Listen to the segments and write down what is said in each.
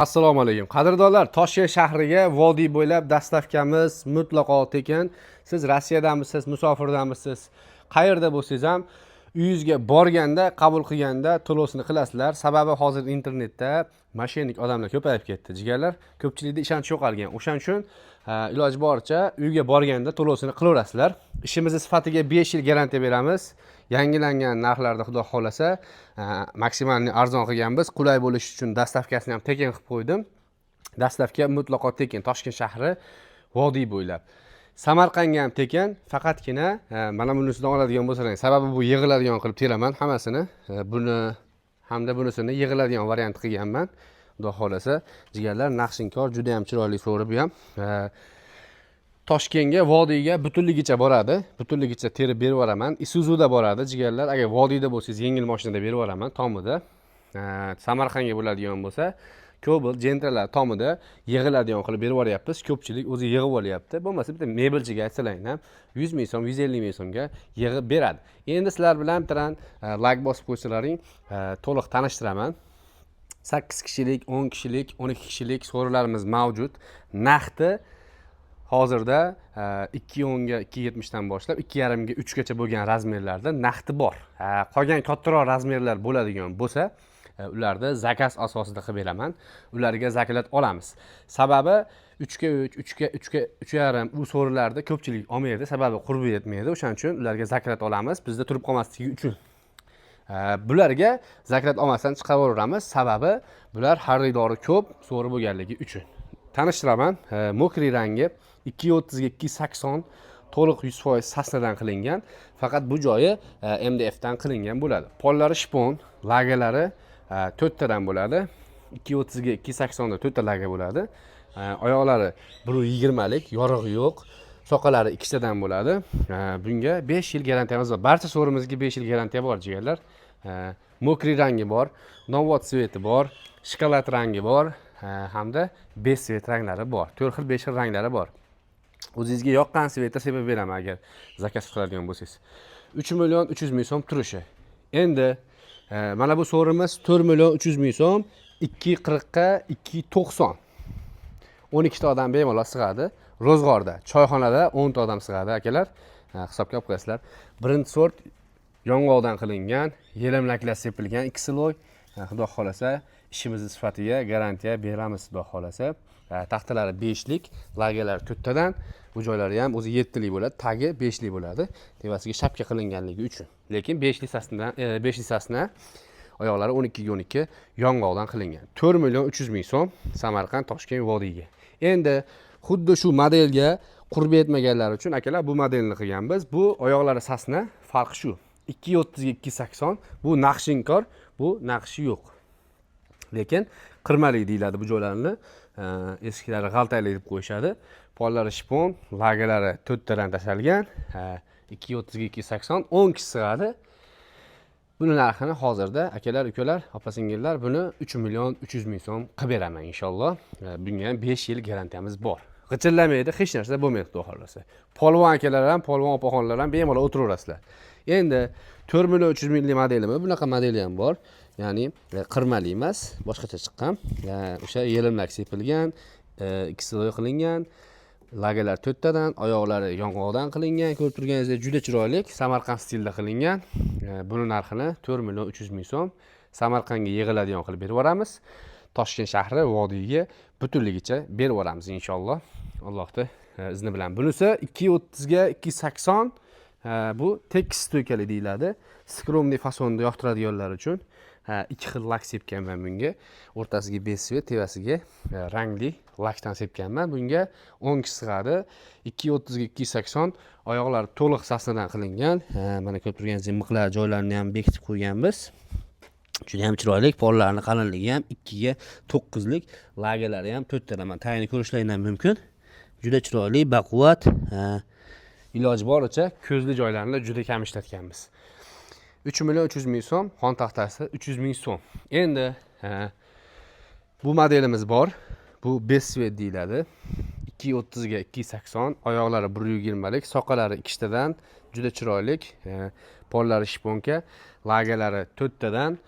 Assalomu alaykum. Qadrdonlar, Toshkent shahriga vodiy bo'ylab dastavkamiz mutlaqo tekin. Siz Rossiyadanmisiz, musofirdanmisiz, qayerda bo'lsangiz ham uyingizga borganda, qabul qilganda to'lovini qilasizlar. Sababi hozir internetda mashenik odamlar ko'payib ketdi. Jigarlar, ko'pchilikda ishonch yo'qolgan. O'shaning uchun iloji boricha uyga borganda to'lovini qilaverasizlar. Ishimizni sifatiga 5 yil garantiya beramiz. Yangilangan narxlarda xudo xolasa maksimalni arzon qilganmiz. Qulay bo'lish uchun dastavkasini ham tekin qilib qo'ydim. Dastavka mutlaqo tekin, Toshkent shahri vodiy bo'ylab. Samarqandga ham tekin, faqatgina mana bunisidan oladigan bo'lsangiz, sababi bu yig'iladigan qilib teraman hammasini. Buni hamda bunisini yig'iladigan variant qilganman. Xudo xolasa, jigarlar, naqshinkor, juda ham chiroyli so'ri bu ham. Toshkentga, vodiyga butunligicha boradi. Butunligicha terib berib yuboraman. Isuzuda boradi, jigarlar. Agar vodiyda bo'lsangiz, yengil mashinada berib yuboraman tomida. Samarqandga bo'ladigan bo'lsa, Cobalt, Gentralar tomida yig'iladigan qilib berib yuboryapmiz. Ko'pchilik o'zi yig'ib olyapti. Bo'lmasa bitta mebelchiga aytsalang ham 100 ming so'm, 150 ming so'mga yig'ib beradi. Endi sizlar bilan bittadan like bosib qo'ysalaring, to'liq tanishtiraman. 8 kishilik, 10 kishilik, 12 kishilik so'rilarimiz mavjud. Narxi hozirda 2.10 ga 2.70 dan boshlab 2.5 ga 3 gacha bo'lgan razmerlarda narxi bor. Qolgan kattaroq razmerlar bo'ladigan bo'lsa, ularda zakaz asosida qilib beraman. Ularga zakolat olamiz. Sababi 3 ga 3, 3 ga 3 ga 3.5 u so'rilarda ko'pchilik olmaydi, sababi qurbi yetmaydi. O'shaning uchun ularga zakolat olamiz. Bizda turib qolmasligi uchun. Bularga zakolat olmasdan chiqaraveramiz. Sababi bular xaridori ko'p, so'ri bo'lganligi uchun. Tanishtiraman. Mokriy rangi 230 ga 280 to'liq 100% sasnadan qilingan. Faqat bu joyi MDF dan qilingan bo'ladi. Pollari shpon, lagalari 4 tadan bo'ladi. 230 ga 280 da 4 ta laga bo'ladi. Oyoqlari 120 lik, yorug'i yo'q. Soqalari 2 tadan bo'ladi. Bunga 5 yil garantiyamiz bor. Barcha so'rimizga 5 yil garantiya bor, jigarlar. Mokriy rangi bor, novvod sveti bor, shokolad rangi bor, hamda besh svet ranglari bor. 4 xil 5 xil ranglari bor. O'zingizga yoqqan svetni sepib beraman agar zakaz qiladigan bo'lsangiz. 3 million 300 ming so'm turishi. Endi mana bu so'rimiz 4 million 300 ming so'm, 240 ga 290. 12 ta odam bemalol sig'adi. Ro'zg'orda, choyxonada 10 ta odam sig'adi, akalar. Hisobga olib qo'yasizlar. Birinchi sort yong'oqdan qilingan, yelimlaklar sepilgan 2 sloy. Xudo xolasa, ishimiz sifatiga garantiya beramiz, xudo xolasa. Taxtalari 5 lik, lagalar 4 tadan. Bu joylari ham o'zi 7 lik bo'ladi, tagi 5 lik bo'ladi. Tevasiga shapka qilinganligi uchun. Lekin 5 lik sasnadan 5 lik sasna, oyoqlari 12 ga 12 yong'oqdan qilingan. 4 million 300 ming so'm Samarqand, Toshkent vodiyga. Endi xuddi shu modelga qurbi yetmaganlar uchun akalar bu modelni qilganmiz. Bu oyoqlari sasna, farqi shu. 230 ga 280 bu naqshinkor, bu naqshi yo'q. Lekin qirmali deyiladi bu joylarni. Eskilari g'altayli deb qo'yishadi. Pollari shpon, lagalari 4 tadan tashalgan. 230 ga 280 10 kishi sig'adi. Buni narxini hozirda akalar, ukalar, opa-singillar buni 3 million 300 ming so'm qilib beraman inshaalloh. Bunga ham 5 yil garantiyamiz bor. G'ichillamaydi, hech narsa bo'lmaydi xudo xolasa. Polvon akalar ham, polvon opaxonlar ham bemalol o'tiraverasizlar. Endi 4 million 300 minglik modelimi, bunaqa modeli ham bor. Ya'ni qirmali emas, boshqacha chiqqan. O'sha yelimlak sepilgan, 2 sloy qilingan, lagalar 4 tadan, oyoqlari yong'oqdan qilingan. Ko'rib turganingizdek juda chiroyli, Samarqand stilida qilingan. Buni narxini 4 million 300 ming so'm Samarqandga yig'iladigan qilib berib yuboramiz. Toshkent shahri vodiyga butunligicha berib yuboramiz inshaalloh. Allohning izni bilan. Bunisi 230 ga 280 bu tekis stoykali deyiladi. Skromniy fasonda yoqtiradiganlar uchun 2 xil lak sepganman bunga. O'rtasiga besh svet, tevasiga rangli lakdan sepganman. Bunga 10 kishi sig'adi. 230 ga 280 oyoqlari to'liq sasnadan qilingan. Mana ko'rib turganingizdek miqlar joylarini ham bekitib qo'yganmiz. Juda ham chiroyli, pollarini qalinligi ham 2 ga 9 lik, lagalari ham 4 tadan. Tayini ko'rishlaringdan mumkin. Juda chiroyli, baquvvat. Iloji boricha ko'zli joylarini juda kam ishlatganmiz. 3 million 300 ming so'm, xon taxtasi 300 ming so'm. Endi bu modelimiz bor. Bu besh svet deyiladi. 230 ga 280, oyoqlari 120 lik, soqalari 2 tadan, juda chiroyli. Pollari shponka, lagalari 4 tadan.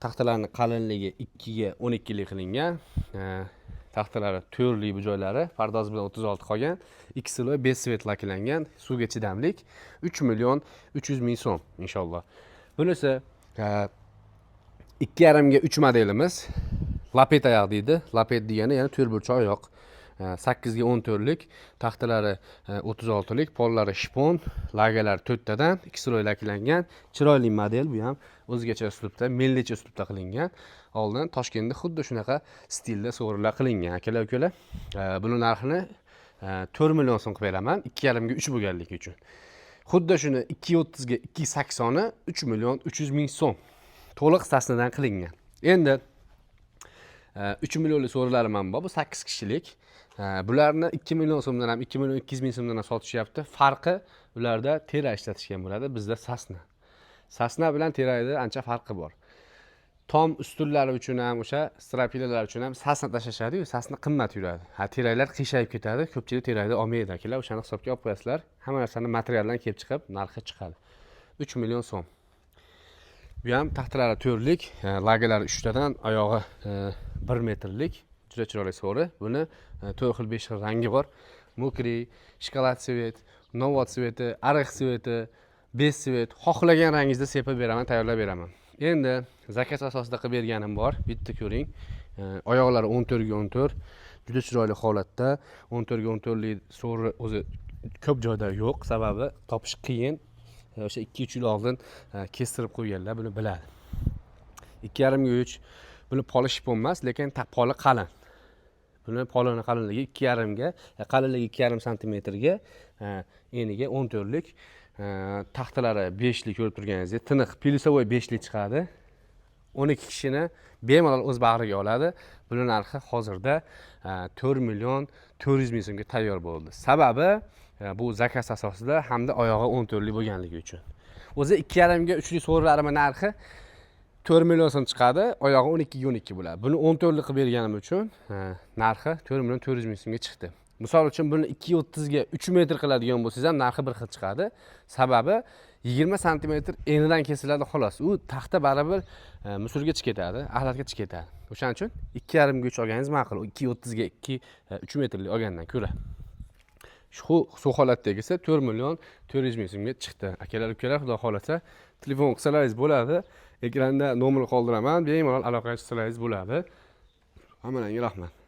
taxtalarning qalinligi 2 ga 12 lik qilingan. Taxtalari 4 lik bu joylari, pardoz bilan 36 qolgan. 2 sloy 5 svet laklangan, suvga chidamlik. 3 million 300 ming so'm inshaalloh. Bunisi 2,5 ga 3 modelimiz. Lapet oyoq deydi. Lapet degani ya'ni 4 burchak oyoq. 8 ga 14 lik, taxtalari 36 lik, pollari shipon, lagalari 4 tadan, 2 sloy laklangan. Chiroyli model bu ham o'zgacha uslubda, millicha uslubda qilingan. Oldin Toshkentda xuddi shunaqa stilda sovrinlar qilingan. Akalar-ukalar, buni narxini 4 million so'm qilib beraman, 2,5 ga 3 bo'lganligi uchun. Xuddi shuni 230 ga 280 ni 3 million 300 ming so'm. To'liq stasnadan qilingan. Endi 3 millionlik so'rilarim ham bor. Bu 8 kishilik. Bularni 2 million so'mdan ham 2 million 200 ming so'mdan ham sotishyapti. Farqi ularda tera ishlatishgan bo'ladi, bizda sasna. Sasna bilan terayda ancha farqi bor. Tom ustunlari uchun ham, o'sha strapilalar uchun ham sasna tashashadi-yu, sasna qimmat yuradi. Teraylar qiyshayib ketadi, ko'pchilik terayda olmaydi akalar. O'shani hisobga olib qo'yasizlar. Hamma narsani materialdan kelib chiqib, narxi chiqadi. 3 million so'm. Bu ham taxtalari 4 lik, lagalari 3 tadan, oyog'i 1 metrlik. Juda chiroyli so'ri. Buni 4 xil 5 xil rangi bor. Mokri, shokolad svet, novot sveti, ariq sveti, bez svet. Xohlagan rangingizda sepib beraman, tayyorlab beraman. Endi zakaz asosida qilib berganim bor. Bitta ko'ring. Oyoqlari 14 ga 14. Juda chiroyli holatda. 14 ga 14 lik so'ri o'zi ko'p joyda yo'q, sababi topish qiyin. O'sha 2-3 yil oldin kestirib qo'yganlar buni biladi. 2,5 ga 3. Buni poli shipon emas, lekin poli qalin. Buni polini qalinligi 2,5 ga, qalinligi 2,5 sm ga, eniga 14 lik. Taxtalari 5 lik ko'rib turganingizdek, tiniq pilisavoy 5 lik chiqadi. 12 kishini bemalol o'z bag'riga oladi. Buni narxi hozirda 4 million 400 ming so'mga tayyor bo'ldi. Sababi bu zakaz asosida hamda oyog'i 14 lik bo'lganligi uchun. O'zi 2,5 ga 3 lik so'ralarim narxi 4 million so'm chiqadi, oyog'i 12 ga 12 bo'ladi. Buni 14 lik qilib berganim uchun narxi 4 million 400 ming so'mga chiqdi. Misol uchun buni 230 ga 3 metr qiladigan bo'lsangiz ham narxi bir xil chiqadi. Sababi 20 sm enidan kesiladi xolos. U taxta baribir musurga chiqib ketadi, axlatga chiqib ketadi. O'shaning uchun 2,5 ga 3 olganingiz ma'qul. 230 ga 3 metrlik olgandan ko'ra. Shu holatdagisi 4 million 400 ming so'mga chiqdi. Akalar-ukalar, xudo xolasa, telefon qilsalaringiz bo'ladi. Ekranda nomer qoldiraman, bemalol aloqa qilsalaringiz bo'ladi. Hammalarga rahmat.